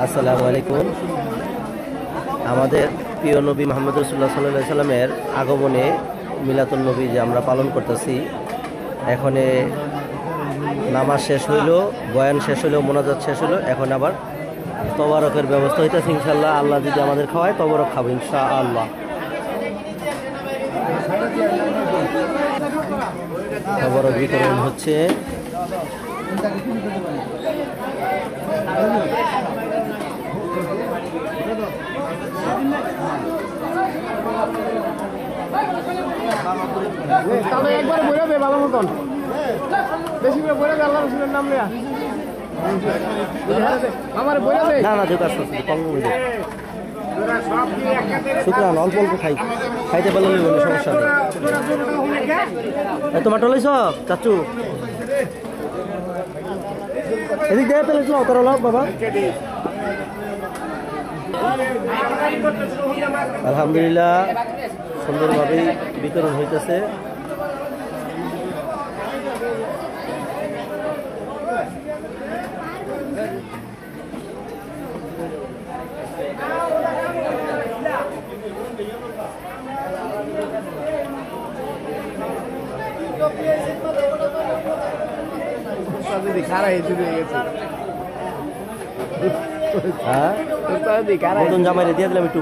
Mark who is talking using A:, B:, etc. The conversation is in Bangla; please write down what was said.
A: আসসালামু আলাইকুম। আমাদের প্রিয় নবী মুহাম্মদ রাসূলুল্লাহ সাল্লাল্লাহু আলাইহি সাল্লামের আগমনে মিলাদুন নবী যে আমরা পালন করতেছি, এখনে নামাজ শেষ হইল, বয়ান শেষ হইল, মোনাজাত শেষ হইল, এখন আবার তবারকের ব্যবস্থা হইতেছে। ইনশাআল্লাহ আল্লাহ যদি আমাদের খাওয়ায় তবারক খাবো ইনশাআল্লাহ। তবারক বিতরণ হচ্ছে।
B: তবে একবার বইরাবে বাবা মতন বেশি করে বইরাবে আল্লাহ রাসূলের নাম লইয়া আমার বইরাবে
A: না না যেটা আছে কম হইবে শুকরান অল্প অল্প খাইতে পারলে কোনো সমস্যা নেই। টমেটো লইছ চাচু, এদিক দিয়ে পেলে তোর লাভ বাবা। আলহামদুলিল্লাহ সুন্দরভাবেই বিতরণ হইতেছে। নতুন জামাইরে দিয়ে দিলাম একটু।